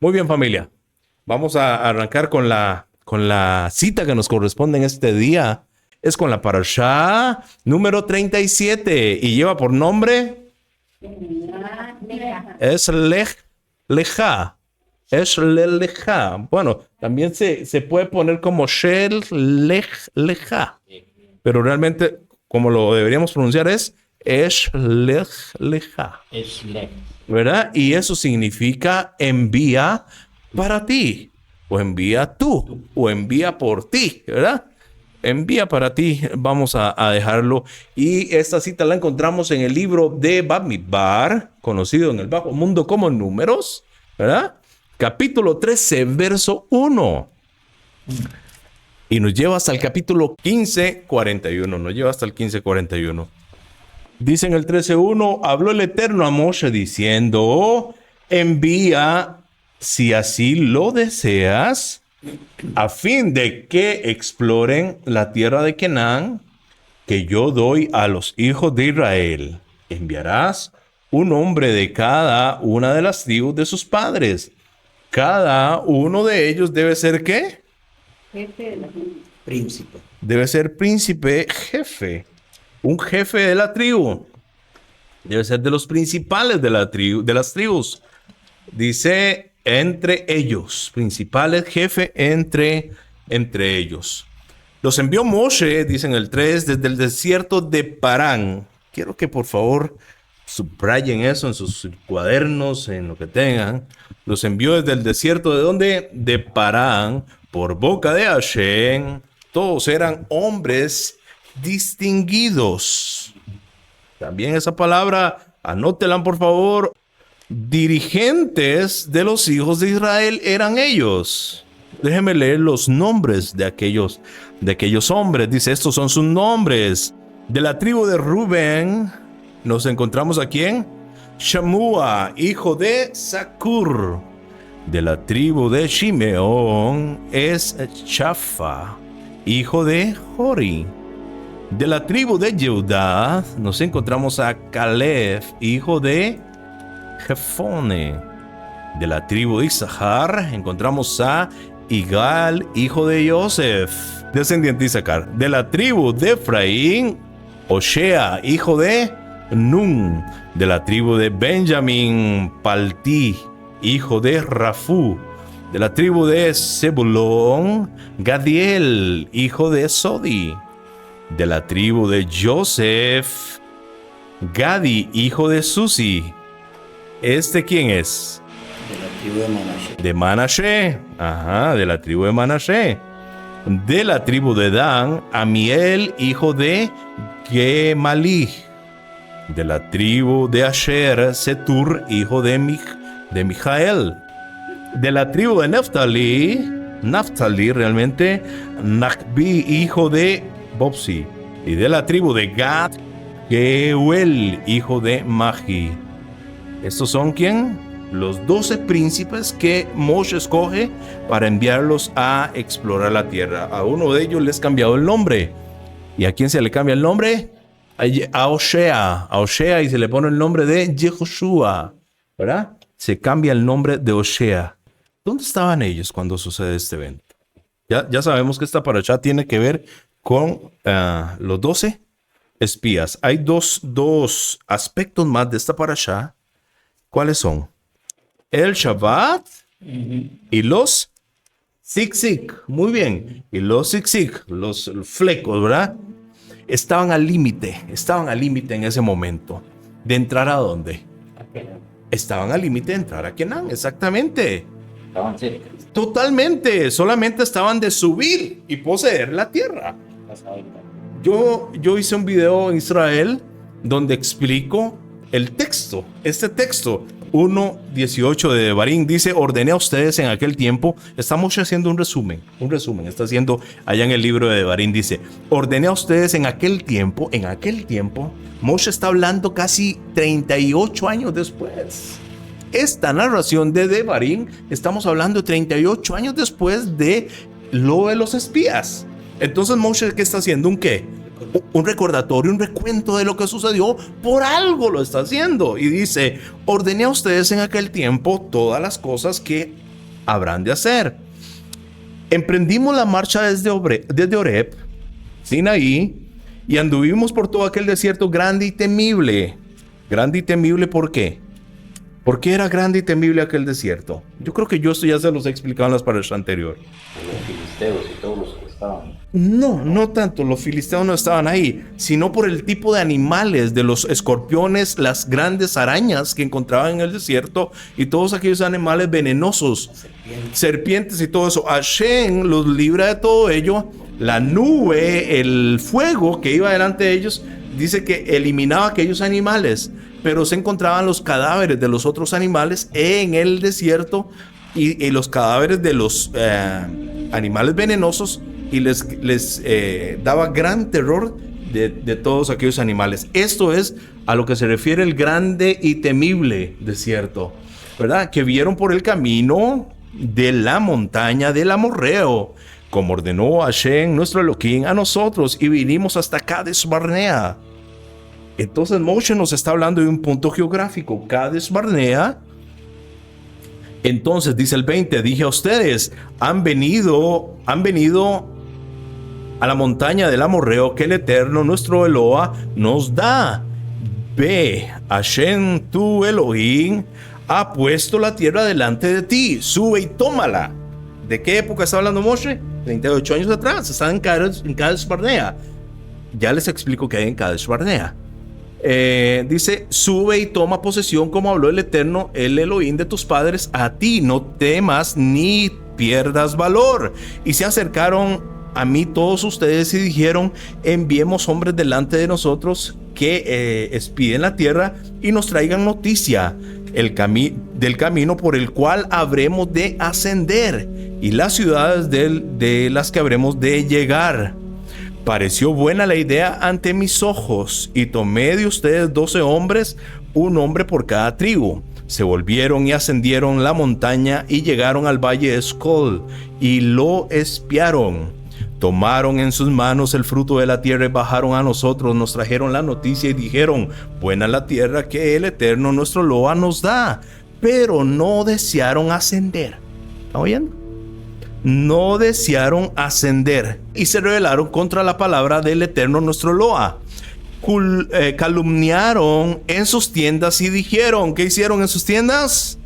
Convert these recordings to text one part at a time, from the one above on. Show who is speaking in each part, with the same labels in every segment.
Speaker 1: Muy bien, familia. Vamos a arrancar con la cita que nos corresponde en este día. Es con la parashá número 37 y lleva por nombre es Leja. Es Leja. Bueno, también se puede poner como Shel Leja. Pero realmente, como lo deberíamos pronunciar, es Leja. ¿Verdad? Y eso significa envía para ti, o envía tú, o envía por ti, ¿verdad? Envía para ti, vamos a dejarlo. Y esta cita la encontramos en el libro de Bamidbar, conocido en el bajo mundo como Números, ¿verdad? Capítulo 13, verso 1. Y nos lleva hasta el capítulo 15:41. Nos lleva hasta el 15:41. Dice en el 13:1, habló el Eterno a Moshe diciendo, envía, si así lo deseas, a fin de que exploren la tierra de Canaán, que yo doy a los hijos de Israel. Enviarás un hombre de cada una de las tribus de sus padres. Cada uno de ellos debe ser, ¿qué?
Speaker 2: Príncipe.
Speaker 1: Debe ser príncipe, jefe. Un jefe de la tribu. Debe ser de los principales de la tribu, de las tribus. Dice entre ellos, principales, jefe entre ellos. Los envió Moshe, dice en el 3, desde el desierto de Parán. Quiero que por favor subrayen eso en sus cuadernos, en lo que tengan. Los envió desde el desierto, ¿de dónde? De Parán, por boca de Hashem. Todos eran hombres distinguidos. También esa palabra, anótela por favor. Dirigentes de los hijos de Israel eran ellos. Déjenme leer los nombres de aquellos hombres. Dice, estos son sus nombres. De la tribu de Rubén, nos encontramos a ¿quién? Shamua, hijo de Sakur. De la tribu de Shimeón es Shafa, hijo de Jori. De la tribu de Jehudá nos encontramos a Caleb, hijo de Jefone. De la tribu de Isahar encontramos a Igal, hijo de Yosef, descendiente de Isaacar. De la tribu de Efraín, Oshea, hijo de Nun. De la tribu de Benjamín, Palti, hijo de Rafú. De la tribu de Zebulón, Gadiel, hijo de Sodi. De la tribu de Joseph, Gadi, hijo de Susi. ¿Este quién es?
Speaker 2: De la tribu de Manashe.
Speaker 1: De Manashe. Ajá, de la tribu de Manashe. De la tribu de Dan, Amiel, hijo de Gemalí. De la tribu de Asher, Setur, hijo de Mijael. De la tribu de Naftali realmente, Nachbi, hijo de Bopsi. Y de la tribu de Gad, Geuel, hijo de Magi. ¿Estos son quién? Los 12 príncipes que Moshe escoge para enviarlos a explorar la tierra. A uno de ellos les ha cambiado el nombre. ¿Y a quién se le cambia el nombre? A Oshea. A Oshea, y se le pone el nombre de Yehoshua, ¿verdad? Se cambia el nombre de Oshea. ¿Dónde estaban ellos cuando sucede este evento? Ya sabemos que esta parashá tiene que ver con los 12 espías. Hay dos aspectos más de esta parashá. ¿Cuáles son? El Shabbat y los Zig-Zig. Muy bien. Y los Zig-Zig, los flecos, ¿verdad? Estaban al límite en ese momento. ¿De entrar a dónde? Estaban al límite de entrar a Canaán, exactamente.
Speaker 2: Estaban cerca.
Speaker 1: Totalmente. Solamente estaban de subir y poseer la tierra. Yo hice un video en Israel donde explico el texto. Este texto 1:18 de Devarim dice, ordené a ustedes en aquel tiempo. Estamos haciendo un resumen, está haciendo allá en el libro de Devarim, dice, ordené a ustedes en aquel tiempo, Moshe está hablando casi 38 años después. Esta narración de Devarim, estamos hablando de 38 años después de lo de los espías. Entonces Moshe, ¿qué está haciendo? ¿Un qué? Un recordatorio, un recuento de lo que sucedió. Por algo lo está haciendo. Y dice, ordené a ustedes en aquel tiempo todas las cosas que habrán de hacer. Emprendimos la marcha desde Oreb, Sinaí, y anduvimos por todo aquel desierto grande y temible. Grande y temible, ¿por qué? ¿Por qué era grande y temible aquel desierto? Yo creo que yo esto ya se los he explicado en las parashas anterior.
Speaker 2: Los filisteos y todos los que estaban.
Speaker 1: No tanto, los filisteos no estaban ahí, sino por el tipo de animales, de los escorpiones, las grandes arañas que encontraban en el desierto y todos aquellos animales venenosos, serpientes y todo eso. Hashem los libra de todo ello. La nube, el fuego que iba delante de ellos, dice que eliminaba aquellos animales, pero se encontraban los cadáveres de los otros animales en el desierto y los cadáveres de los animales venenosos, y les daba gran terror de todos aquellos animales. Esto es a lo que se refiere el grande y temible desierto, ¿verdad? Que vieron por el camino de la montaña del amorreo, como ordenó Hashem, nuestro Elohim, a nosotros, y vinimos hasta Cades Barnea. Entonces Moshe nos está hablando de un punto geográfico, Cades Barnea. Entonces dice el 20, dije a ustedes, han venido a la montaña del amorreo que el Eterno, nuestro Eloa, nos da. Ve, Hashem, tu Elohim, ha puesto la tierra delante de ti, sube y tómala. ¿De qué época está hablando Moshe? 38 años atrás, están en Cades Barnea. Ya les explico qué hay en Cades Barnea. Dice, sube y toma posesión como habló el Eterno, el Elohim de tus padres a ti, no temas ni pierdas valor. Y se acercaron a mí todos ustedes y dijeron, enviemos hombres delante de nosotros que espiden la tierra y nos traigan noticia del camino por el cual habremos de ascender y las ciudades de las que habremos de llegar. Pareció buena la idea ante mis ojos, y tomé de ustedes 12 hombres, un hombre por cada tribu. Se volvieron y ascendieron la montaña y llegaron al valle de Escol y lo espiaron. Tomaron en sus manos el fruto de la tierra y bajaron a nosotros, nos trajeron la noticia y dijeron, buena la tierra que el Eterno nuestro Loa nos da, pero no desearon ascender. ¿Está oyendo? No desearon ascender y se rebelaron contra la palabra del Eterno nuestro Loa. Calumniaron en sus tiendas y dijeron, ¿qué hicieron en sus tiendas?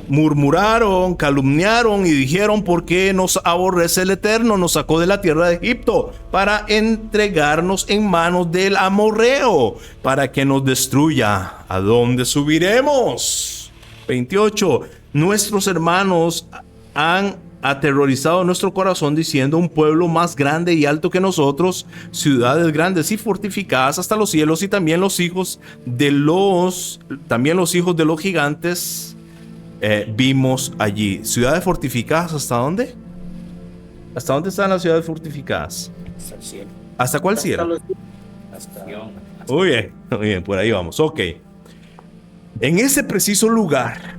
Speaker 1: Murmuraron, calumniaron y dijeron, ¿por qué nos aborrece el Eterno? Nos sacó de la tierra de Egipto para entregarnos en manos del amorreo, para que nos destruya. ¿A dónde subiremos? 28. Nuestros hermanos han aterrorizado nuestro corazón diciendo, un pueblo más grande y alto que nosotros, ciudades grandes y fortificadas hasta los cielos, y también los hijos de los gigantes vimos allí. Ciudades fortificadas, ¿hasta dónde? ¿Hasta dónde están las ciudades fortificadas?
Speaker 2: Hasta el cielo.
Speaker 1: ¿Hasta cuál cielo?
Speaker 2: Hasta
Speaker 1: Muy bien, por ahí vamos. Ok. En ese preciso lugar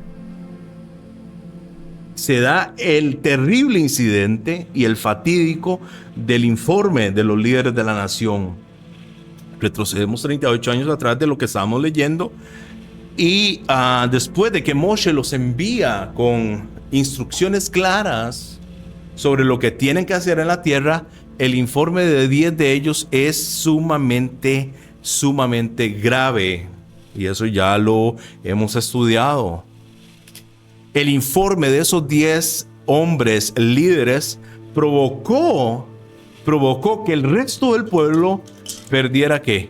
Speaker 1: se da el terrible incidente y el fatídico del informe de los líderes de la nación. Retrocedemos 38 años atrás de lo que estábamos leyendo, y después de que Moshe los envía con instrucciones claras sobre lo que tienen que hacer en la tierra, el informe de 10 de ellos es sumamente grave, y eso ya lo hemos estudiado. El informe de esos 10 hombres líderes provocó que el resto del pueblo perdiera ¿qué?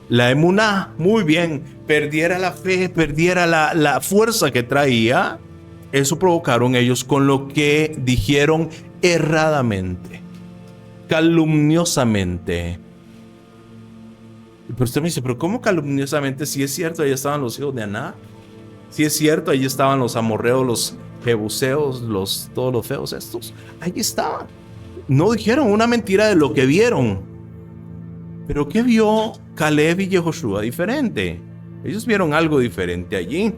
Speaker 1: La emuná, muy bien, perdiera la fe, perdiera la fuerza que traía. Eso provocaron ellos con lo que dijeron erradamente, calumniosamente. Pero usted me dice, ¿pero cómo calumniosamente? Si es cierto, ahí estaban los hijos de Aná. Si es cierto, ahí estaban los amorreos, los jebuseos, todos los feos estos. Ahí estaban. No dijeron una mentira de lo que vieron. Pero ¿qué vio Caleb y Yehoshua diferente? Ellos vieron algo diferente allí.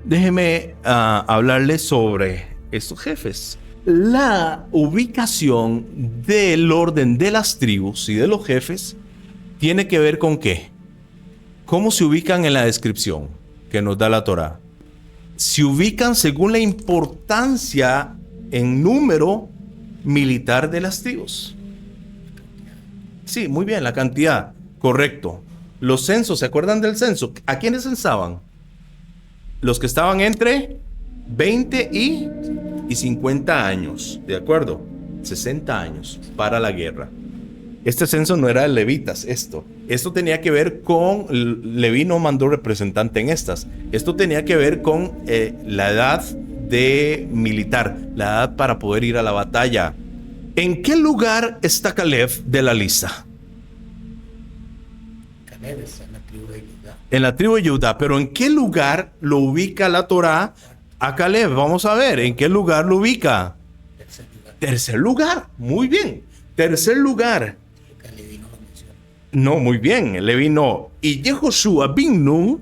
Speaker 1: Déjeme hablarles sobre estos jefes. La ubicación del orden de las tribus y de los jefes tiene que ver con ¿qué? ¿Cómo se ubican en la descripción que nos da la Torá? se ubican según la importancia en número militar de las tribus. Sí, muy bien, la cantidad, correcto. Los censos, ¿se acuerdan del censo? ¿A quiénes censaban? Los que estaban entre 20 y 50 años, ¿de acuerdo? 60 años para la guerra. Este censo no era de levitas, esto tenía que ver con, Leví no mandó representante en estas, esto tenía que ver con la edad de militar, la edad para poder ir a la batalla. ¿En qué lugar está Caleb de la lista?
Speaker 2: Caleb está en la tribu de Judá.
Speaker 1: En la tribu de Judá, pero ¿en qué lugar lo ubica la Torá a Caleb? Vamos a ver, ¿en qué lugar lo ubica?
Speaker 2: Tercer lugar.
Speaker 1: Tercer lugar, muy bien. Tercer lugar.
Speaker 2: Porque Leví no lo menciona.
Speaker 1: No, muy bien, Leví no. Y Yehoshua bin Nun,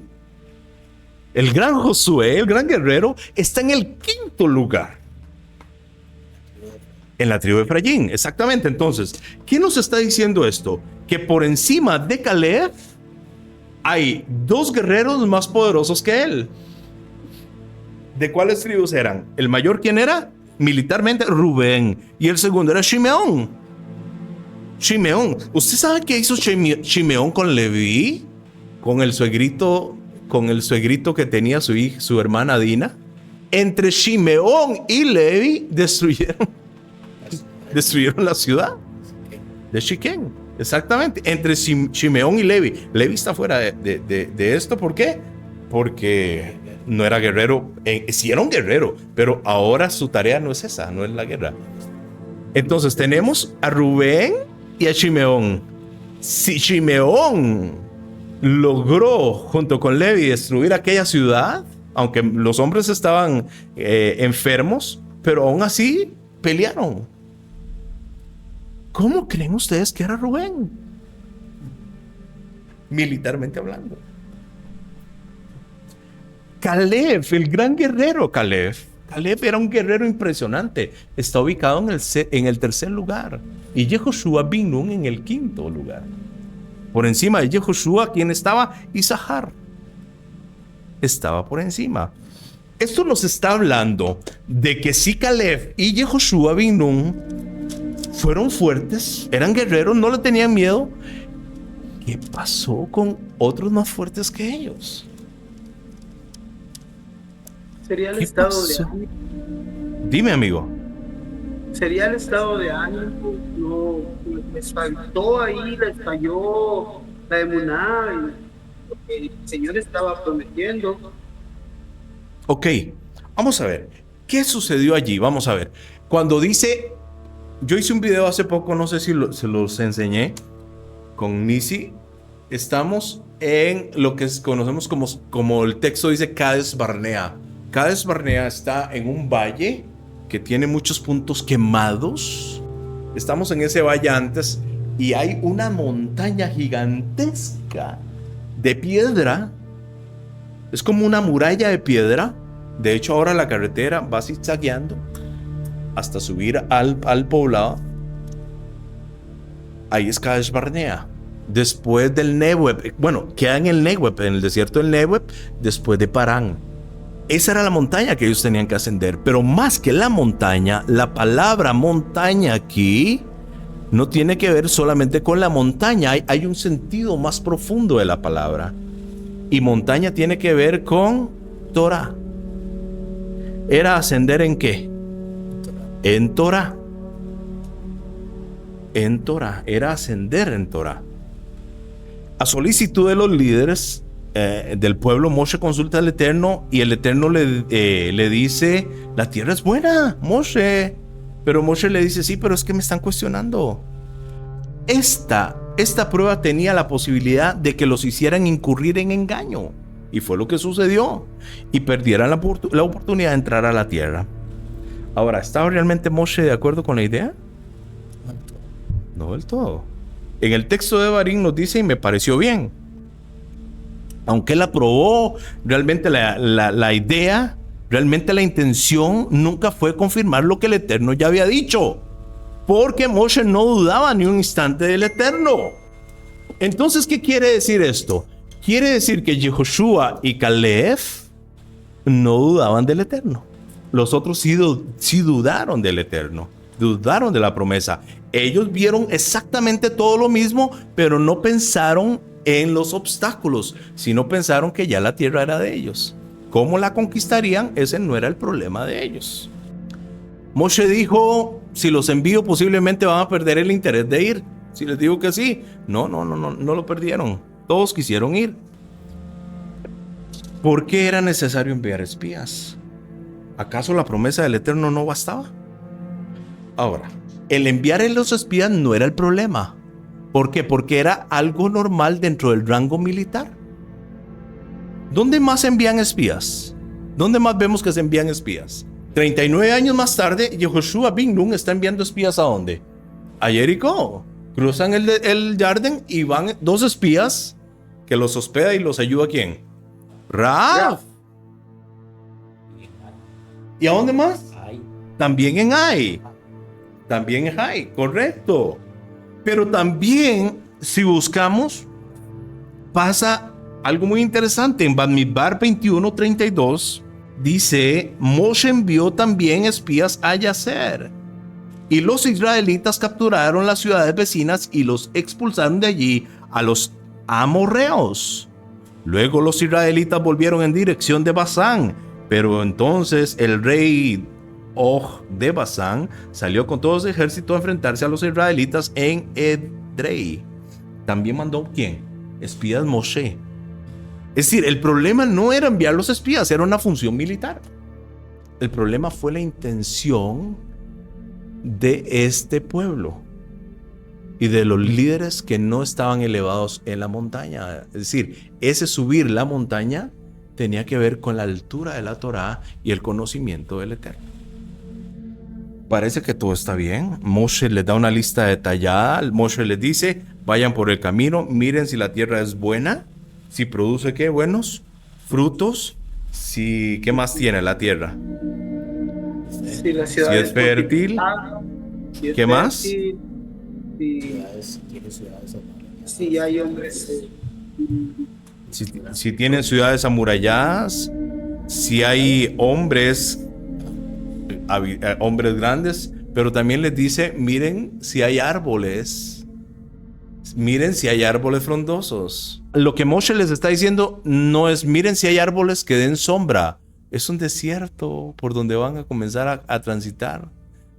Speaker 1: el gran Josué, el gran guerrero, está en el quinto lugar. En la tribu de Efraín, exactamente. Entonces, ¿quién nos está diciendo esto? Que por encima de Caleb hay dos guerreros más poderosos que él. ¿De cuáles tribus eran? El mayor, ¿quién era? Militarmente, Rubén. Y el segundo era Shimeón. Shimeón. ¿Usted sabe qué hizo Shimeón con Leví? Con el suegrito que tenía su hermana Dina. Entre Shimeón y Leví destruyeron la ciudad de Shiquén. Exactamente. Entre Shimeón y Leví. Leví está fuera de esto. ¿Por qué? Porque no era guerrero. Sí era un guerrero, pero ahora su tarea no es esa, no es la guerra. Entonces tenemos a Rubén y a Shimeón. Si Shimeón logró junto con Leví destruir aquella ciudad, aunque los hombres estaban enfermos, pero aún así pelearon. ¿Cómo creen ustedes que era Rubén? Militarmente hablando. Caleb, el gran guerrero Caleb. Caleb era un guerrero impresionante. Está ubicado en el tercer lugar. Y Yehoshua bin Nun en el quinto lugar. Por encima de Yehoshua, ¿quién estaba? Isahar. Estaba por encima. Esto nos está hablando de que si Caleb y Yehoshua bin Nun fueron fuertes, eran guerreros, no le tenían miedo, ¿qué pasó con otros más fuertes que ellos?
Speaker 3: Sería el
Speaker 1: ¿Qué
Speaker 3: estado
Speaker 1: pasó?
Speaker 3: de ánimo.
Speaker 1: Dime, amigo.
Speaker 3: Sería el estado de ánimo. No, les faltó ahí, les falló la emuná y lo que el Señor estaba prometiendo.
Speaker 1: Ok, vamos a ver. ¿Qué sucedió allí? Vamos a ver. Cuando dice, yo hice un video hace poco, no sé si se los enseñé con Nisi. Estamos en lo que conocemos como el texto dice Cades Barnea. Cades Barnea está en un valle que tiene muchos puntos quemados. Estamos en ese valle antes y hay una montaña gigantesca de piedra. Es como una muralla de piedra. De hecho, ahora la carretera va zigzagueando hasta subir al poblado. Ahí es Cades Barnea. Después del Nehueb, bueno, queda en el Nehueb, en el desierto del Nehueb, después de Parán. Esa era la montaña que ellos tenían que ascender. Pero más que la montaña, la palabra montaña aquí no tiene que ver solamente con la montaña. Hay un sentido más profundo de la palabra. Y montaña tiene que ver con Torah. ¿Era ascender en qué? En Torah. En Torah. Era ascender en Torah. A solicitud de los líderes del pueblo, Moshe consulta al Eterno y el Eterno le dice, la tierra es buena, Moshe. Pero Moshe le dice, sí, pero es que me están cuestionando. Esta prueba tenía la posibilidad de que los hicieran incurrir en engaño. Y fue lo que sucedió. Y perdieran la oportunidad de entrar a la tierra. Ahora, ¿estaba realmente Moshe de acuerdo con la idea? No del todo. En el texto de Barín nos dice, y me pareció bien. Aunque él aprobó realmente la idea, realmente la intención nunca fue confirmar lo que el Eterno ya había dicho. Porque Moshe no dudaba ni un instante del Eterno. Entonces, ¿qué quiere decir esto? Quiere decir que Yehoshua y Caleb no dudaban del Eterno. Los otros sí dudaron del Eterno, dudaron de la promesa. Ellos vieron exactamente todo lo mismo, pero no pensaron en los obstáculos, sino pensaron que ya la tierra era de ellos. ¿Cómo la conquistarían? Ese no era el problema de ellos. Moshe dijo, si los envío posiblemente van a perder el interés de ir. Si les digo que sí, no lo perdieron. Todos quisieron ir. ¿Por qué era necesario enviar espías? ¿Acaso la promesa del Eterno no bastaba? Ahora, el enviar a los espías no era el problema. ¿Por qué? Porque era algo normal dentro del rango militar. ¿Dónde más envían espías? ¿Dónde más vemos que se envían espías? 39 años más tarde, Yehoshua bin Nun está enviando espías ¿a dónde? A Jericó. Cruzan el Jardín y van 2 espías que los hospeda y los ayuda. ¿Quién? Raab. ¿Y a dónde más?
Speaker 2: Ay,
Speaker 1: También en Ai. También en Ai, correcto. Pero también, si buscamos, pasa algo muy interesante. En Bamidbar 21:32 dice, Moshe envió también espías a Yazer. Y los israelitas capturaron las ciudades vecinas y los expulsaron de allí a los amorreos. Luego los israelitas volvieron en dirección de Basán, pero entonces el rey Og de Basán salió con todo su ejército a enfrentarse a los israelitas en Edrei. También mandó ¿quién? Espías Moshe. Es decir, el problema no era enviar los espías, era una función militar. El problema fue la intención de este pueblo y de los líderes que no estaban elevados en la montaña. Es decir, ese subir la montaña tenía que ver con la altura de la Torá y el conocimiento del Eterno. Parece que todo está bien. Moshe les da una lista detallada. Moshe les dice, vayan por el camino, miren si la tierra es buena, si produce ¿qué? Buenos frutos, si ¿qué más tiene la tierra?
Speaker 3: Si la ciudad
Speaker 1: Si es fértil,
Speaker 3: si es
Speaker 1: ¿qué más?
Speaker 3: fértil,
Speaker 2: tiene ciudades amuralladas.
Speaker 3: si hay hombres.
Speaker 1: Si tienen ciudades amuralladas, si hay hombres grandes, pero también les dice, miren si hay árboles, miren si hay árboles frondosos. Lo que Moshe les está diciendo no es, miren si hay árboles que den sombra. Es un desierto por donde van a comenzar a transitar.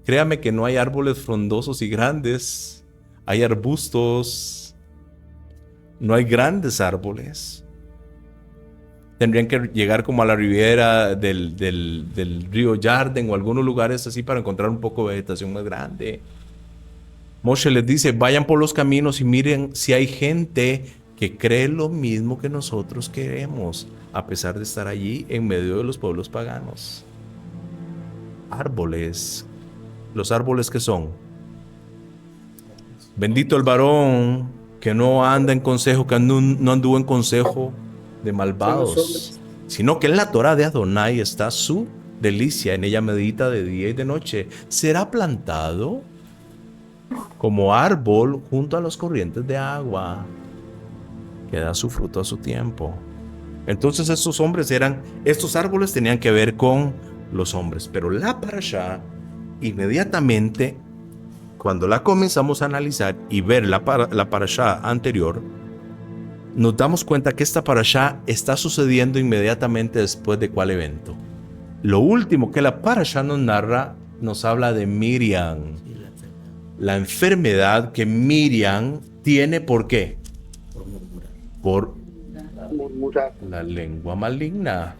Speaker 1: Créame que no hay árboles frondosos y grandes, hay arbustos, no hay grandes árboles. Tendrían que llegar como a la ribera del río Jardín o algunos lugares así para encontrar un poco de vegetación más grande. Moshe les dice, vayan por los caminos y miren si hay gente que cree lo mismo que nosotros queremos, a pesar de estar allí en medio de los pueblos paganos. Árboles. ¿Los árboles qué son? Bendito el varón que no anda en consejo, que no anduvo en consejo de malvados, sino que en la Torá de Adonai está su delicia, en ella medita de día y de noche. Será plantado como árbol junto a las corrientes de agua, que da su fruto a su tiempo. Entonces estos árboles tenían que ver con los hombres, pero la parashá, inmediatamente, cuando la comenzamos a analizar y ver la parashá anterior, nos damos cuenta que esta parashá está sucediendo inmediatamente después de cuál evento. Lo último que la parashá nos narra, nos habla de Miriam. La enfermedad que Miriam tiene, ¿por qué? Por
Speaker 3: Murmurar.
Speaker 1: la lengua maligna.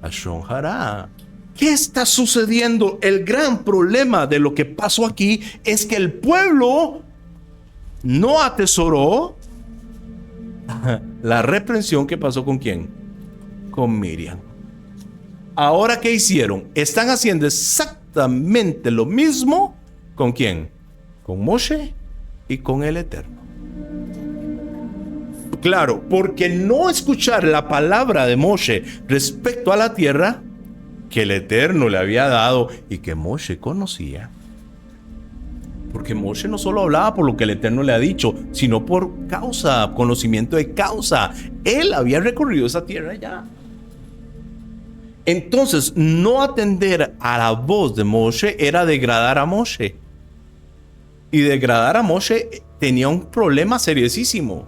Speaker 1: Lashon Hara. ¿Qué está sucediendo? El gran problema de lo que pasó aquí es que el pueblo no atesoró la reprensión que pasó con ¿quién? Con Miriam. Ahora, ¿qué hicieron? Están haciendo exactamente lo mismo ¿con quién? Con Moshe y con el Eterno. Claro, porque no escuchar la palabra de Moshe respecto a la tierra que el Eterno le había dado y que Moshe conocía. Porque Moshe no solo hablaba por lo que el Eterno le ha dicho, sino por causa, conocimiento de causa. Él había recorrido esa tierra ya. Entonces, no atender a la voz de Moshe era degradar a Moshe. Y degradar a Moshe tenía un problema seriosísimo.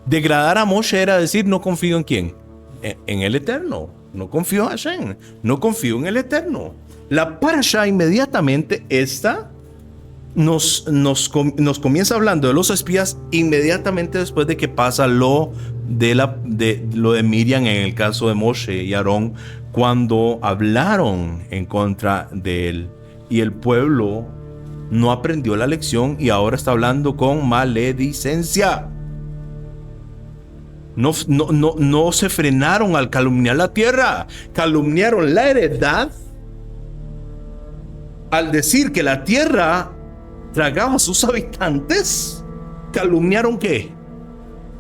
Speaker 1: Degradar a Moshe era decir, no confío en quién. En el Eterno. No confío en Hashem. No confío en el Eterno. La parasha inmediatamente nos comienza hablando de los espías inmediatamente después de que pasa lo de Miriam en el caso de Moshe y Aarón, cuando hablaron en contra de él y el pueblo no aprendió la lección y ahora está hablando con maledicencia. No se frenaron al calumniar la tierra, calumniaron la heredad al decir que la tierra tragaba a sus habitantes. ¿Calumniaron qué?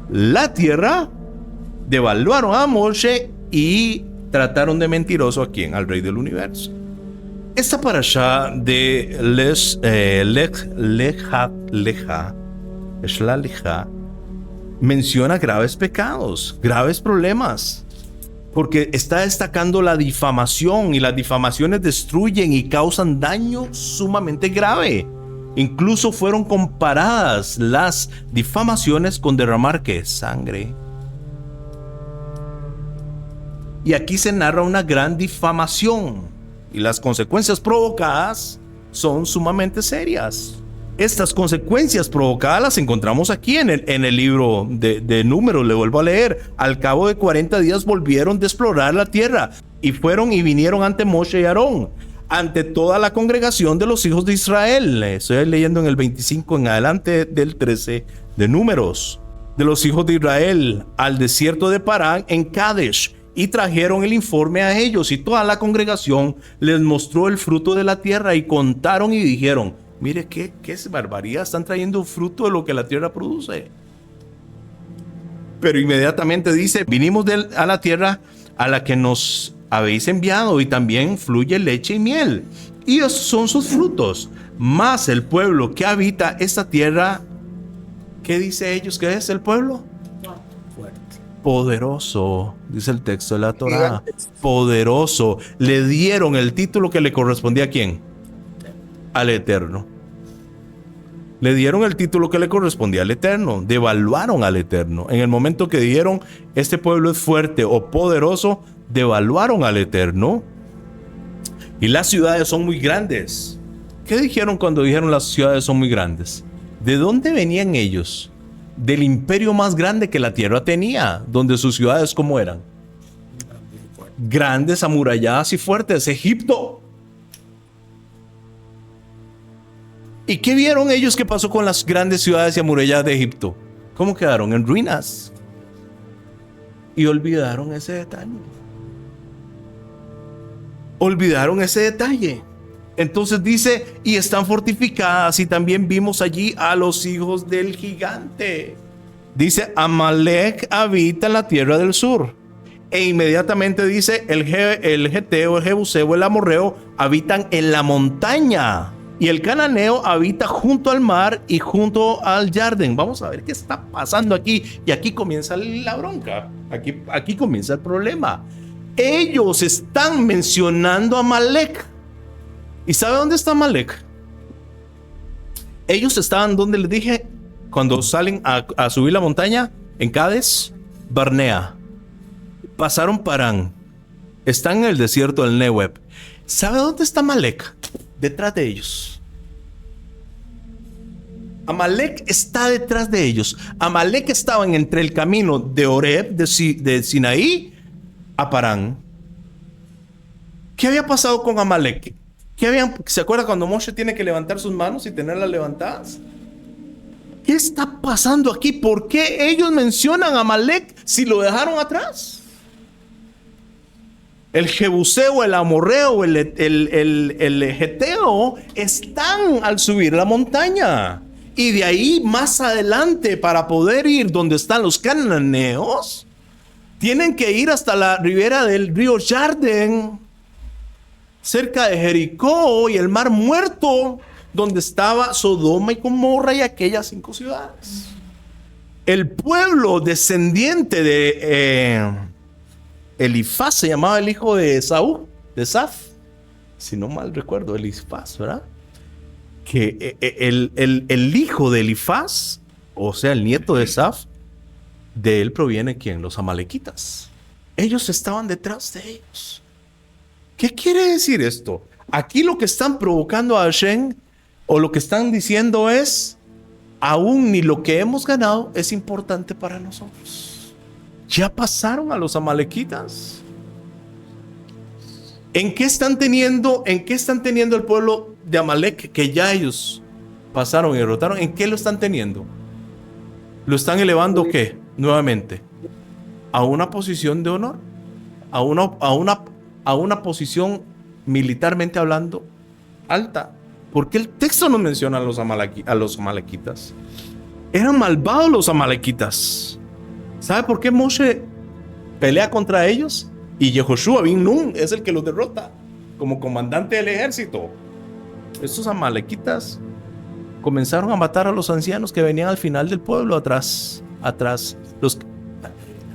Speaker 1: La tierra, devaluaron a Moshe y trataron de mentiroso a quién, al rey del universo. Esta parashá de Leja menciona graves pecados, graves problemas, porque está destacando la difamación, y las difamaciones destruyen y causan daño sumamente grave. Incluso fueron comparadas las difamaciones con derramar ¿qué? Sangre. Y aquí se narra una gran difamación y las consecuencias provocadas son sumamente serias. Estas consecuencias provocadas las encontramos aquí en el libro de Números. Le vuelvo a leer. Al cabo de 40 días volvieron de explorar la tierra y fueron y vinieron ante Moshe y Aarón, ante toda la congregación de los hijos de Israel. Estoy leyendo en el 25 en adelante del 13 de Números. De los hijos de Israel al desierto de Parán en Kadesh, y trajeron el informe a ellos, y toda la congregación les mostró el fruto de la tierra y contaron y dijeron: mire qué barbaridad, están trayendo fruto de lo que la tierra produce. Pero inmediatamente dice: vinimos a la tierra a la que nos habéis enviado, y también fluye leche y miel, y esos son sus frutos. Mas el pueblo que habita esta tierra, ¿qué dice ellos que es el pueblo?
Speaker 2: Fuerte.
Speaker 1: Poderoso, dice el texto de la Torá. Poderoso. Le dieron el título que le correspondía ¿a quién? Al Eterno. Le dieron el título que le correspondía al Eterno. Devaluaron al Eterno. En el momento que dijeron este pueblo es fuerte o poderoso, devaluaron al Eterno. Y las ciudades son muy grandes. ¿Qué dijeron cuando dijeron las ciudades son muy grandes? ¿De dónde venían ellos? Del imperio más grande que la tierra tenía, donde sus ciudades ¿cómo eran? Grandes, amuralladas y fuertes. Egipto. ¿Y qué vieron ellos que pasó con las grandes ciudades y amuralladas de Egipto? ¿Cómo quedaron? En ruinas. Y olvidaron ese detalle. Olvidaron ese detalle. Entonces dice: y están fortificadas, y también vimos allí a los hijos del gigante. Dice: Amalek habita en la tierra del sur. E inmediatamente dice: el Geteo, el Jebuseo, el Amorreo habitan en la montaña. Y el cananeo habita junto al mar y junto al Jardín. Vamos a ver qué está pasando aquí. Y aquí comienza la bronca. Aquí comienza el problema. Ellos están mencionando a Amalek. ¿Y sabe dónde está Amalek? Ellos estaban donde les dije, cuando salen a subir la montaña, en Cades, Barnea. Pasaron Parán. Están en el desierto del Nehueb. ¿Sabe dónde está Amalek? Detrás de ellos. Amalek está detrás de ellos. Amalek estaba entre el camino de Oreb, de Sinaí, a Parán. ¿Qué había pasado con Amalek? ¿Se acuerda cuando Moshe tiene que levantar sus manos y tenerlas levantadas? ¿Qué está pasando aquí? ¿Por qué ellos mencionan a Amalek si lo dejaron atrás? El Jebuseo, el Amorreo, el Geteo están al subir la montaña. Y de ahí más adelante, para poder ir donde están los cananeos, tienen que ir hasta la ribera del río Jardín, cerca de Jericó y el Mar Muerto, donde estaba Sodoma y Gomorra y aquellas 5 ciudades. El pueblo descendiente Elifaz se llamaba el hijo de Esaú, de Saf, si no mal recuerdo, Elifaz, ¿verdad? Que el hijo de Elifaz, o sea, el nieto de Saf, de él proviene ¿quién? Los amalequitas. Ellos estaban detrás de ellos. ¿Qué quiere decir esto? Aquí lo que están provocando a Hashem, o lo que están diciendo es, aún ni lo que hemos ganado es importante para nosotros. Ya pasaron a los amalequitas. ¿En qué están teniendo el pueblo de Amalek que ya ellos pasaron y derrotaron? ¿En qué lo están teniendo? ¿Lo están elevando qué? Nuevamente a una posición de honor, a una posición militarmente hablando alta. Porque el texto no menciona a los amalequitas. Eran malvados los amalequitas. ¿Sabe por qué Moshe pelea contra ellos? Y Yehoshua bin Nun es el que los derrota como comandante del ejército. Estos amalequitas comenzaron a matar a los ancianos que venían al final del pueblo, atrás,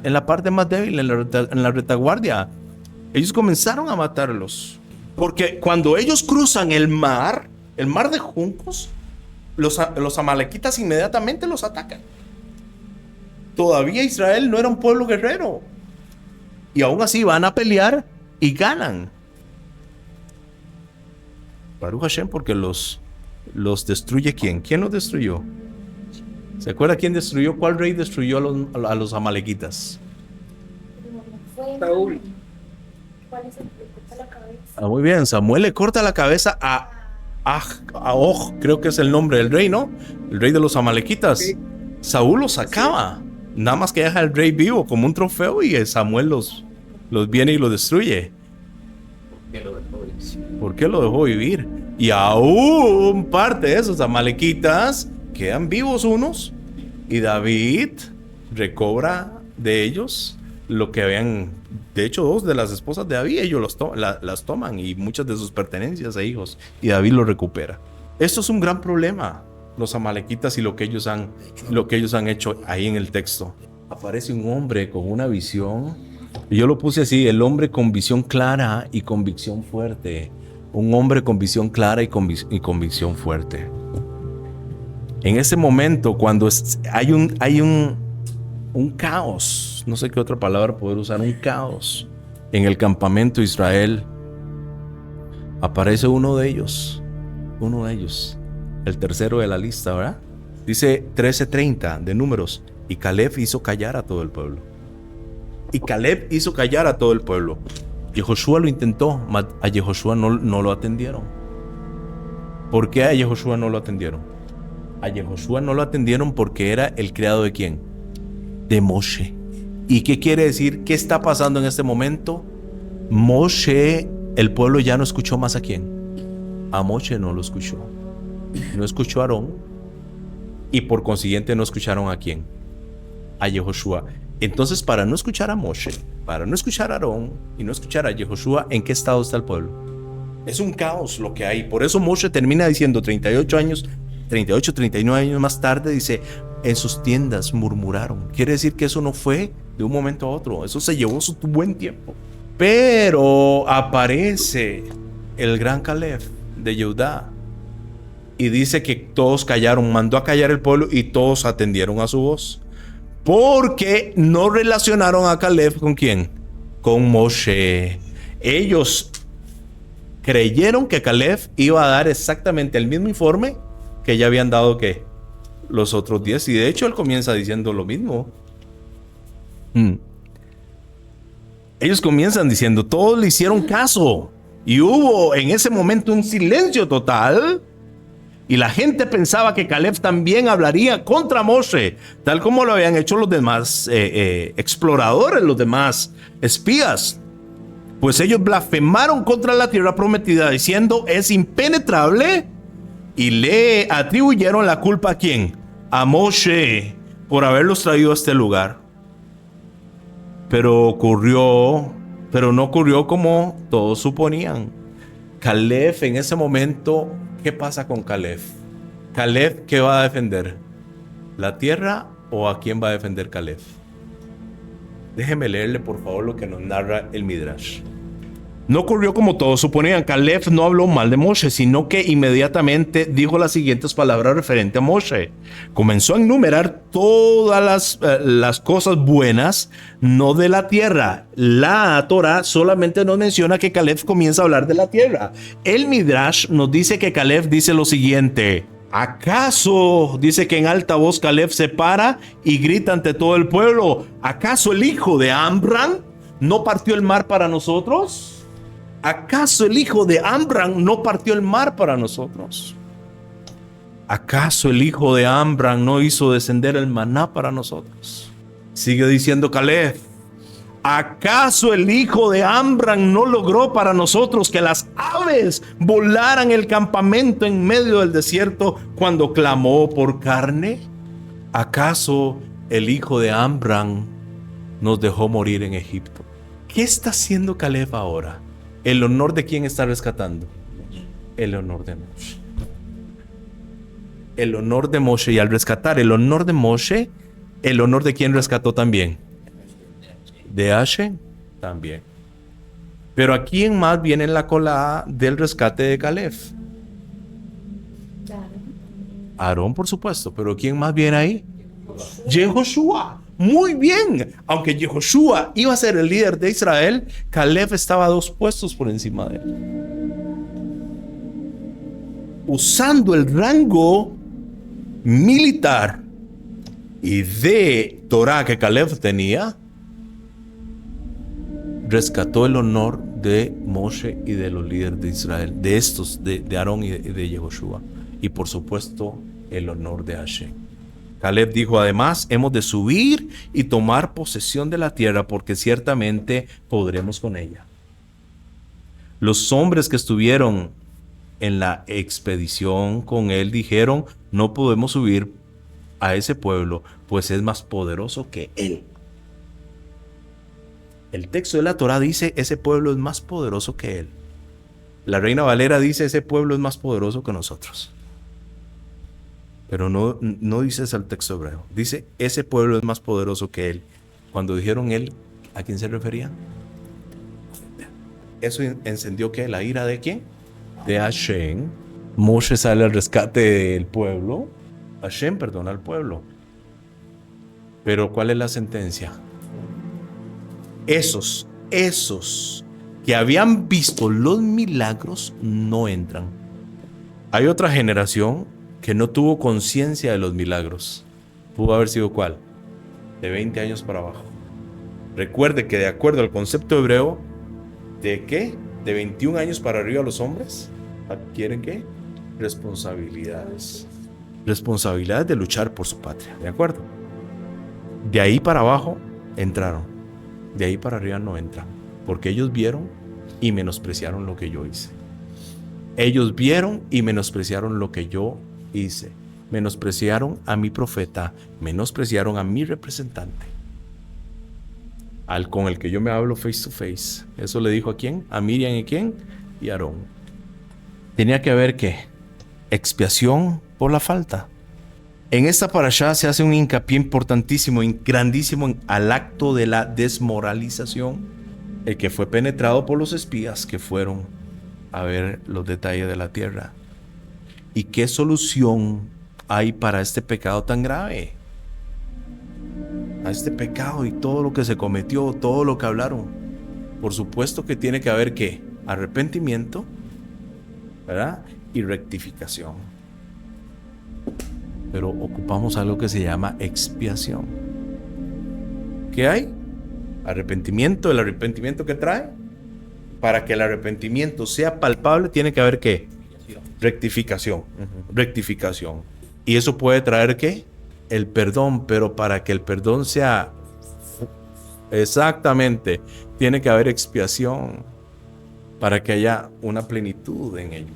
Speaker 1: en la parte más débil, en la retaguardia. Ellos comenzaron a matarlos. Porque cuando ellos cruzan el mar de juncos, los amalequitas inmediatamente los atacan. Todavía Israel no era un pueblo guerrero. Y aún así van a pelear y ganan. Baruch Hashem, porque los destruye ¿quién? ¿Quién los destruyó? ¿Se acuerda quién destruyó? ¿Cuál rey destruyó a los amalequitas?
Speaker 3: Saúl.
Speaker 1: Muy bien, Samuel le corta la cabeza a Og, creo que es el nombre del rey, ¿no? El rey de los amalequitas.
Speaker 3: Sí.
Speaker 1: Saúl los sacaba, nada más que deja al rey vivo como un trofeo y Samuel los viene y los destruye. ¿Por qué lo dejó vivir? Y aún parte de esos amalequitas quedan vivos unos y David recobra de ellos lo que habían. De hecho, 2 de las esposas de David, ellos las toman y muchas de sus pertenencias e hijos, y David lo recupera. Esto es un gran problema, los amalequitas y lo que ellos han hecho ahí en el texto. Aparece un hombre con una visión, y yo lo puse así: el hombre con visión clara y convicción fuerte. Un hombre con visión clara y convicción fuerte. En ese momento, cuando hay un caos, no sé qué otra palabra poder usar, un caos en el campamento de Israel, aparece uno de ellos, el tercero de la lista, ¿verdad? Dice 13:30 de Números: y Caleb hizo callar a todo el pueblo. Yehoshua lo intentó, a Yehoshua no lo atendieron. ¿Por qué a Yehoshua no lo atendieron? A Yehoshua no lo atendieron porque era el criado ¿de quién? De Moshe. ¿Y qué quiere decir? ¿Qué está pasando en este momento? Moshe, el pueblo ya no escuchó más a quién. A Moshe no lo escuchó. No escuchó a Aarón. Y por consiguiente no escucharon a quién. A Yehoshua. Entonces, para no escuchar a Moshe, para no escuchar a Aarón y no escuchar a Yehoshua, ¿en qué estado está el pueblo? Es un caos lo que hay. Por eso Moshe termina diciendo 39 años más tarde, dice: en sus tiendas murmuraron. Quiere decir que eso no fue de un momento a otro. Eso se llevó su buen tiempo. Pero aparece el gran Caleb de Judá y dice que todos callaron, mandó a callar el pueblo y todos atendieron a su voz. Porque no relacionaron a Caleb ¿con quién? Con Moshe. Ellos creyeron que Caleb iba a dar exactamente el mismo informe que ya habían dado ¿qué? Los otros 10. Y de hecho él comienza diciendo lo mismo. Ellos comienzan diciendo, todos le hicieron caso. Y hubo en ese momento un silencio total. Y la gente pensaba que Caleb también hablaría contra Moshe, tal como lo habían hecho los demás exploradores, los demás espías. Pues ellos blasfemaron contra la tierra prometida, diciendo: es impenetrable. Y le atribuyeron la culpa ¿a quién? A Moshe, por haberlos traído a este lugar. Pero no ocurrió como todos suponían. Caleb en ese momento, ¿qué pasa con Caleb? ¿Caleb qué va a defender? ¿La tierra o a quién va a defender Caleb? Déjeme leerle por favor lo que nos narra el Midrash. No ocurrió como todos suponían. Caleb no habló mal de Moshe, sino que inmediatamente dijo las siguientes palabras referente a Moshe. Comenzó a enumerar todas las cosas buenas, no de la tierra. La Torah solamente nos menciona que Caleb comienza a hablar de la tierra. El Midrash nos dice que Caleb dice lo siguiente. ¿Acaso, dice que en alta voz Caleb se para y grita ante todo el pueblo, ¿acaso el hijo de Amram no partió el mar para nosotros? ¿Acaso el hijo de Amram no partió el mar para nosotros? ¿Acaso el hijo de Amram no hizo descender el maná para nosotros? Sigue diciendo Caleb. ¿Acaso el hijo de Amram no logró para nosotros que las aves volaran el campamento en medio del desierto cuando clamó por carne? ¿Acaso el hijo de Amram nos dejó morir en Egipto? ¿Qué está haciendo Caleb ahora? ¿El honor de quién está rescatando? El honor de Moshe. El honor de Moshe. Y al rescatar el honor de Moshe, ¿el honor de quién rescató también? De Hashem también. Pero ¿a quién más viene en la colada del rescate de Caleb? Aarón, por supuesto. Pero ¿quién más viene ahí? Yehoshua. Muy bien. Aunque Yehoshua iba a ser el líder de Israel, Caleb estaba 2 puestos por encima de él. Usando el rango militar y de Torah que Caleb tenía, rescató el honor de Moshe y de los líderes de Israel, de estos, de Aarón y de Yehoshua. Y por supuesto, el honor de Hashem. Caleb dijo además, hemos de subir y tomar posesión de la tierra porque ciertamente podremos con ella. Los hombres que estuvieron en la expedición con él dijeron, no podemos subir a ese pueblo, pues es más poderoso que él. El texto de la Torah dice, ese pueblo es más poderoso que él. La Reina Valera dice, ese pueblo es más poderoso que nosotros. Pero no dice eso el texto hebreo. Dice, ese pueblo es más poderoso que él. Cuando dijeron él, ¿a quién se referían? Eso encendió ¿qué? ¿La ira de quién? De Hashem. Moshe sale al rescate del pueblo. Hashem perdona al pueblo. Pero ¿cuál es la sentencia? Esos que habían visto los milagros no entran. Hay otra generación que no tuvo conciencia de los milagros. ¿Pudo haber sido cuál? De 20 años para abajo. Recuerde que de acuerdo al concepto hebreo, ¿de qué? De 21 años para arriba los hombres adquieren ¿qué? Responsabilidades. Responsabilidades de luchar por su patria, ¿de acuerdo? De ahí para abajo entraron. De ahí para arriba no entran. Porque ellos vieron y menospreciaron lo que yo hice. Ellos vieron y menospreciaron lo que yo hice. Menospreciaron a mi profeta, menospreciaron a mi representante, con el que yo me hablo face to face. Eso le dijo a quién, a Miriam y quién, y a Aarón. Tenía que haber ¿qué? Expiación por la falta. En esta parashá se hace un hincapié importantísimo y grandísimo al acto de la desmoralización, el que fue penetrado por los espías que fueron a ver los detalles de la tierra. ¿Y qué solución hay para este pecado tan grave? A este pecado y todo lo que se cometió, todo lo que hablaron. Por supuesto que tiene que haber ¿qué? Arrepentimiento, ¿verdad? Y rectificación. Pero ocupamos algo que se llama expiación. ¿Qué hay? Arrepentimiento. ¿El arrepentimiento qué trae? Para que el arrepentimiento sea palpable tiene que haber ¿qué? Rectificación. Rectificación. Y eso puede traer ¿qué? El perdón, pero para que el perdón sea exactamente, tiene que haber expiación para que haya una plenitud en ello.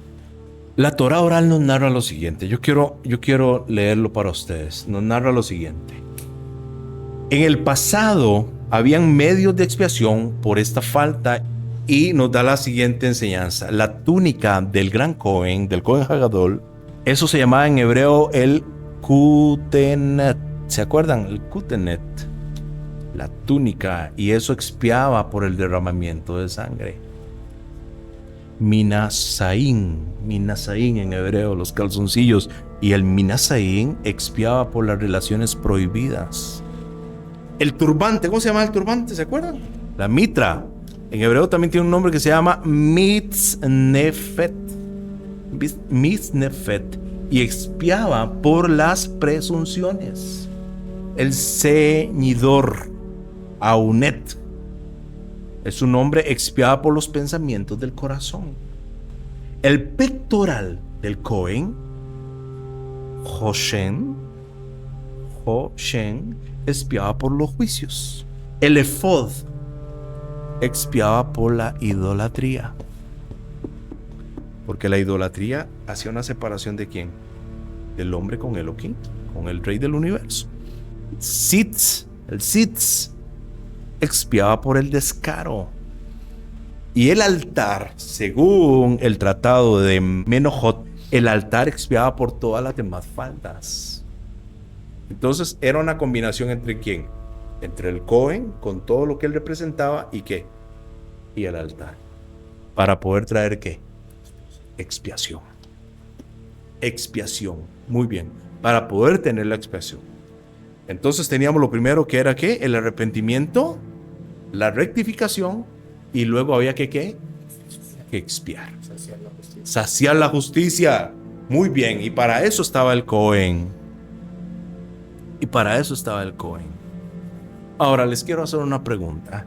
Speaker 1: La Torah oral nos narra lo siguiente. Yo quiero leerlo para ustedes. Nos narra lo siguiente. En el pasado habían medios de expiación por esta falta y nos da la siguiente enseñanza. La túnica del gran Cohen, del Cohen Hagadol, eso se llamaba en hebreo el Kutenet. ¿Se acuerdan? El Kutenet. la túnica, y eso expiaba por el derramamiento de sangre. Minasaín en hebreo, los calzoncillos, y el minasaín expiaba por las relaciones prohibidas. El turbante, ¿cómo se llama el turbante? ¿Se acuerdan? La mitra, en hebreo también tiene un nombre que se llama mitznefet, y expiaba por las presunciones. El ceñidor, aunet, es un nombre, expiaba por los pensamientos del corazón. El pectoral del Cohen, Hoshen, expiaba por los juicios. El efod expiaba por la idolatría. Porque la idolatría hacía una separación de ¿quién? Del hombre con Elohim, con el rey del universo. El sitz expiaba por el descaro. Y el altar, según el tratado de Menojot, el altar expiaba por todas las demás faltas. Entonces era una combinación entre ¿quién? Entre el Cohen, con todo lo que él representaba, y ¿qué? Y el altar. Para poder traer ¿qué? Expiación. Expiación. Muy bien. Para poder tener la expiación. Entonces teníamos lo primero, que era ¿qué? El arrepentimiento, la rectificación, y luego había que expiar. Saciar la justicia. Muy bien. Y para eso estaba el Cohen. Ahora les quiero hacer una pregunta.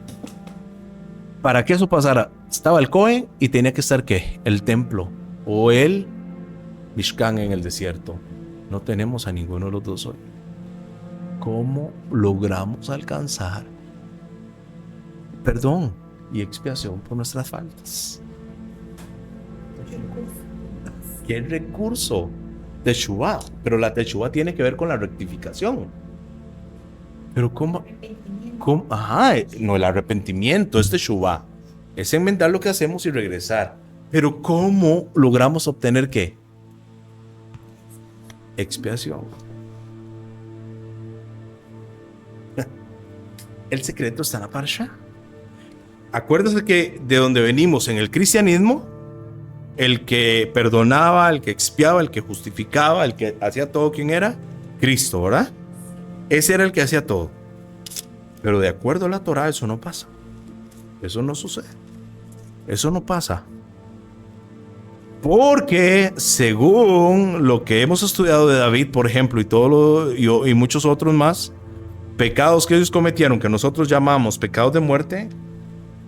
Speaker 1: Para que eso pasara, estaba el Cohen y tenía que estar ¿qué? El templo o el Mishkan en el desierto. No tenemos a ninguno de los dos hoy. ¿Cómo logramos alcanzar perdón y expiación por nuestras faltas? ¿Qué recurso? Teshuvá. Pero la teshuvá tiene que ver con la rectificación. Pero ¿cómo? Ajá, no, el arrepentimiento es teshuvá. Es enmendar lo que hacemos y regresar. Pero ¿cómo logramos obtener qué? Expiación. El secreto está en la parsha. Acuérdense que de donde venimos en el cristianismo, el que perdonaba, el que expiaba, el que justificaba, el que hacía todo, ¿quién era? Cristo, ¿verdad? Ese era el que hacía todo. Pero de acuerdo a la Torah, eso no pasa. Eso no sucede. Eso no pasa. Porque según lo que hemos estudiado de David, por ejemplo, y muchos otros más, pecados que ellos cometieron, que nosotros llamamos pecados de muerte,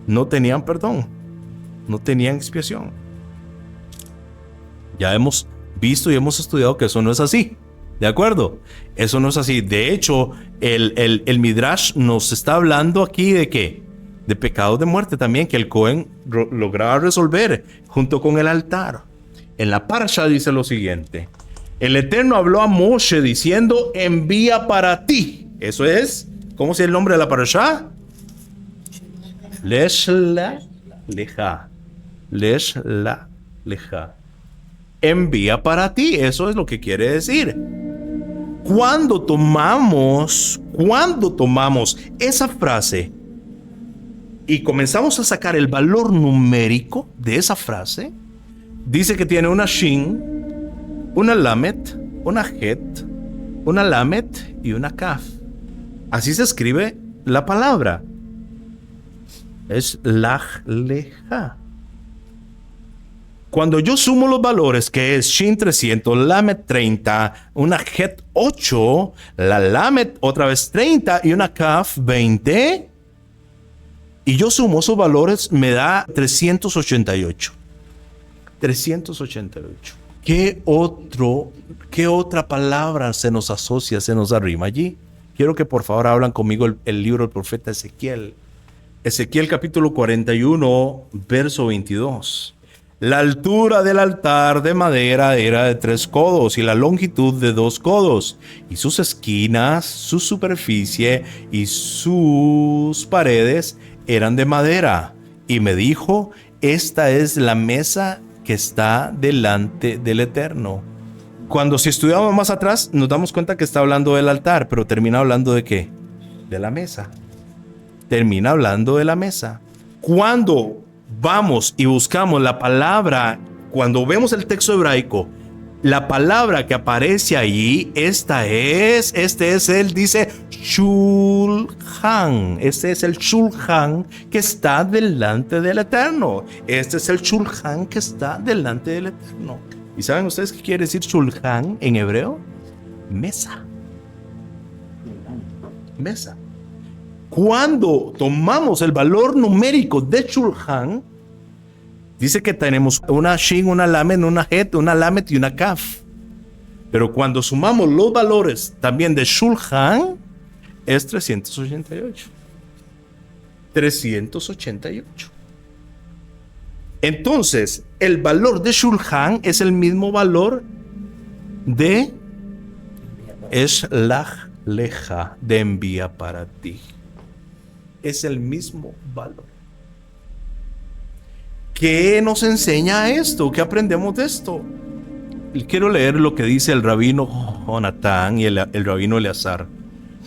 Speaker 1: no tenían perdón, no tenían expiación. Ya hemos visto y hemos estudiado que eso no es así. ¿De acuerdo? Eso no es así. De hecho, el Midrash nos está hablando aquí de ¿qué? De pecados de muerte también, que el Cohen lograba resolver junto con el altar. En la Parsha dice lo siguiente: el Eterno habló a Moshe diciendo, envía para ti. Eso es, ¿cómo es el nombre de la Parsha? Leshla Leja. Leshla Leja. Envía para ti. Eso es lo que quiere decir. Cuando tomamos esa frase y comenzamos a sacar el valor numérico de esa frase, dice que tiene una Shin, una Lamet, una Het, una Lamet y una Kaf. Así se escribe la palabra. Es Lach Leja. Cuando yo sumo los valores, que es Shin 300, Lamet 30, una Het 8, la Lamet otra vez 30 y una Kaf 20, y yo sumo esos valores, me da 388. 388. ¿Qué otra palabra se nos asocia, se nos arrima allí? Quiero que por favor hablan conmigo el libro del profeta Ezequiel. Ezequiel capítulo 41, verso 22. La altura del altar de madera era de 3 codos y la longitud de 2 codos, y sus esquinas, su superficie y sus paredes eran de madera. Y me dijo, esta es la mesa que está delante del Eterno. Cuando si estudiamos más atrás, nos damos cuenta que está hablando del altar, pero termina hablando de ¿qué? De la mesa. termina hablando de la mesa. Cuando vamos y buscamos la palabra, cuando vemos el texto hebraico, la palabra que aparece allí, este es el, dice Shulchan. Este es el Shulchan que está delante del Eterno. Este es el Shulchan que está delante del Eterno. ¿Y saben ustedes qué quiere decir Shulchan en hebreo? Mesa. Mesa. Cuando tomamos el valor numérico de Shulchan, dice que tenemos una Shin, una Lamed, una Het, una Lamed y una Kaf. Pero cuando sumamos los valores también de Shulchan, es 388. 388. Entonces, el valor de Shulchan es el mismo valor de Eshlach Leja, de envía para ti. Es el mismo valor. ¿Qué nos enseña esto? ¿Qué aprendemos de esto? Quiero leer lo que dice el rabino Jonatán y el rabino Eleazar.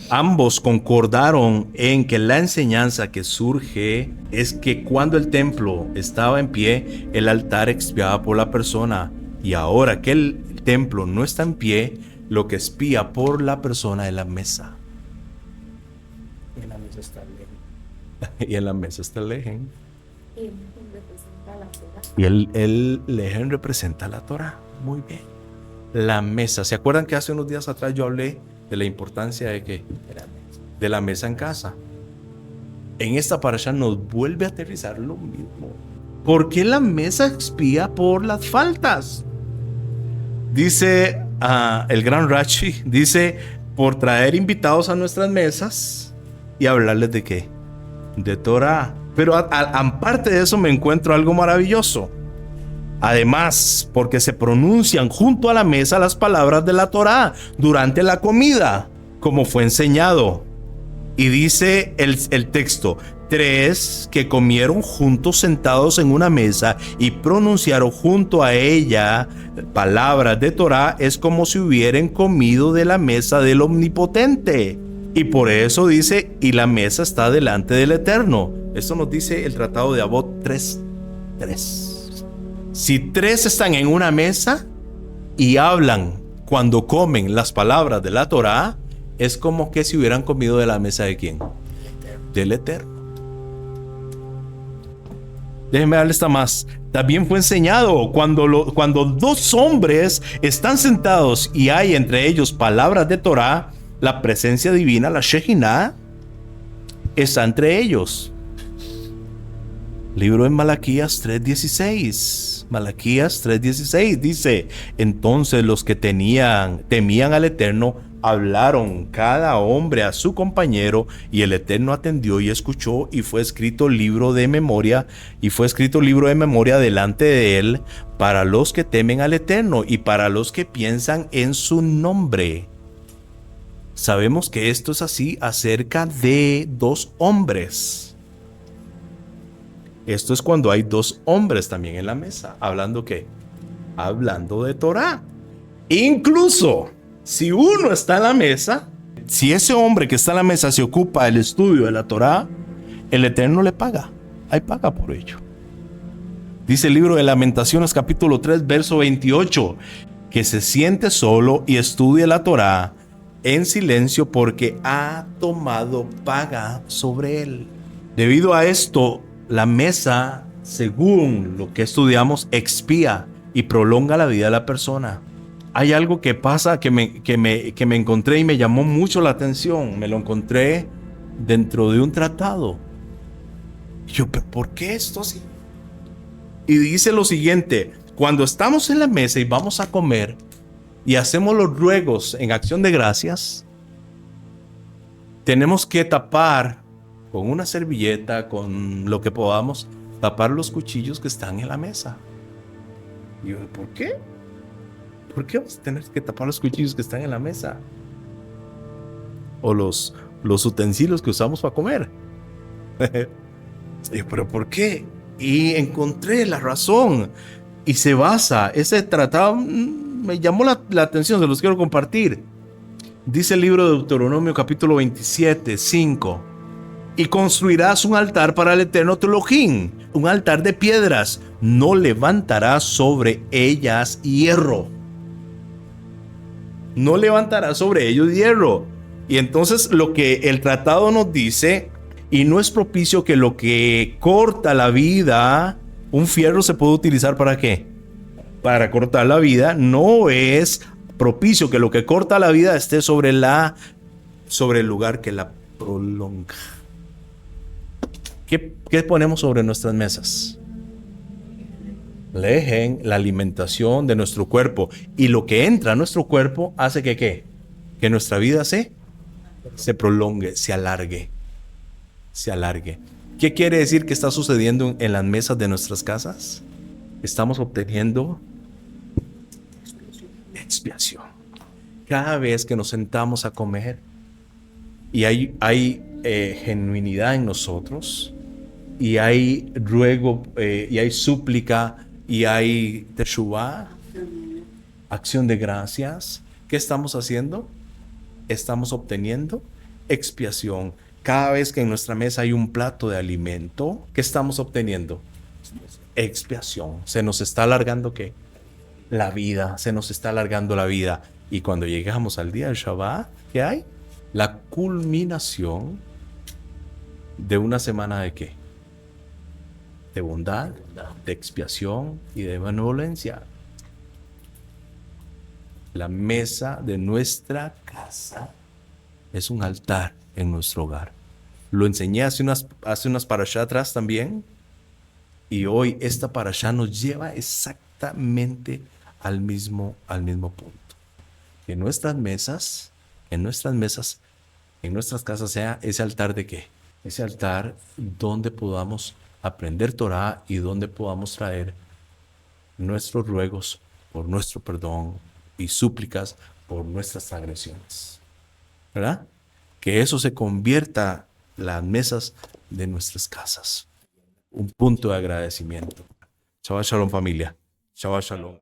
Speaker 1: Ambos concordaron en que la enseñanza que surge es que cuando el templo estaba en pie, el altar expiaba por la persona, y ahora que el templo no está en pie, lo que expía por la persona es la mesa.
Speaker 2: Y en la mesa está el lejen.
Speaker 1: Y en la mesa está el lejen.
Speaker 4: Y representa la Torah.
Speaker 1: Y el lejen representa la Torah. Muy bien. La mesa. ¿Se acuerdan que hace unos días atrás yo hablé de la importancia de que de la mesa en casa? En esta parasha nos vuelve a aterrizar lo mismo. ¿Por qué la mesa expía por las faltas? Dice el gran Rashi, dice, por traer invitados a nuestras mesas y hablarles de qué, de Torah. Pero aparte de eso me encuentro algo maravilloso. Además, porque se pronuncian junto a la mesa las palabras de la Torah durante la comida, como fue enseñado. Y dice el texto, 3 que comieron juntos sentados en una mesa y pronunciaron junto a ella palabras de Torah, es como si hubieran comido de la mesa del Omnipotente. Y por eso dice, y la mesa está delante del Eterno. Esto nos dice el tratado de Avot 3:3. Si 3 están en una mesa y hablan cuando comen las palabras de la Torah, es como que si hubieran comido de la mesa de ¿quién? Del Eterno. Déjenme darle esta más. También fue enseñado cuando 2 hombres están sentados y hay entre ellos palabras de Torah, la presencia divina, la Shekinah, está entre ellos. Libro de Malaquías 3:16. Malaquías 3:16 dice, entonces los que temían al Eterno hablaron cada hombre a su compañero, y el Eterno atendió y escuchó, y fue escrito libro de memoria delante de él para los que temen al Eterno y para los que piensan en su nombre. Sabemos que esto es así acerca de 2 hombres. Esto es cuando hay 2 hombres también en la mesa. ¿Hablando qué? Hablando de Torah. Incluso si uno está en la mesa, si ese hombre que está en la mesa se ocupa del estudio de la Torah, el Eterno le paga. Hay paga por ello. Dice el libro de Lamentaciones capítulo 3 verso 28, que se siente solo y estudie la Torah en silencio porque ha tomado paga sobre él. Debido a esto, la mesa, según lo que estudiamos, expía y prolonga la vida de la persona. Hay algo que pasa que me encontré y me llamó mucho la atención. Me lo encontré dentro de un tratado. Y yo, ¿pero por qué esto así? Y dice lo siguiente: cuando estamos en la mesa y vamos a comer y hacemos los ruegos en acción de gracias, tenemos que tapar con una servilleta, con lo que podamos, tapar los cuchillos que están en la mesa. Y yo, ¿por qué? ¿Por qué vamos a tener que tapar los cuchillos que están en la mesa? O los utensilios que usamos para comer. Y yo, ¿pero por qué? Y encontré la razón. Y se basa, ese tratado me llamó la atención, se los quiero compartir. Dice el libro de Deuteronomio capítulo 27:5. y construirás un altar para el eterno tu Elohim, un altar de piedras. No levantarás sobre ellas hierro. No levantarás sobre ellos hierro. Y entonces lo que el tratado nos dice, y no es propicio que lo que corta la vida, un fierro se puede utilizar ¿para qué? Para cortar la vida. No es propicio que lo que corta la vida esté sobre el lugar que la prolonga. ¿Qué ponemos sobre nuestras mesas? Lejen, la alimentación de nuestro cuerpo. Y lo que entra a nuestro cuerpo hace que ¿qué? Que nuestra vida se prolongue, se alargue. Se alargue. ¿Qué quiere decir que está sucediendo en las mesas de nuestras casas? Estamos obteniendo expiación. Cada vez que nos sentamos a comer y hay genuinidad en nosotros, y hay ruego, y hay súplica, y hay teshuvá, acción de gracias, ¿qué estamos haciendo? Estamos obteniendo expiación. Cada vez que en nuestra mesa hay un plato de alimento, ¿qué estamos obteniendo? Expiación. Se nos está alargando ¿qué? La vida. Se nos está alargando la vida. Y cuando llegamos al día del Shabbat, ¿qué hay? La culminación de una semana de ¿qué? De bondad, de expiación y de benevolencia. La mesa de nuestra casa es un altar en nuestro hogar. Lo enseñé hace unas parashá atrás también. Y hoy esta parashá nos lleva exactamente al mismo punto. Que nuestras mesas, en nuestras casas sea ese altar de ¿qué? Ese altar donde podamos aprender Torah y donde podamos traer nuestros ruegos por nuestro perdón y súplicas por nuestras agresiones. ¿Verdad? Que eso se convierta las mesas de nuestras casas. Un punto de agradecimiento. Shabbat Shalom, familia. Shabbat Shalom.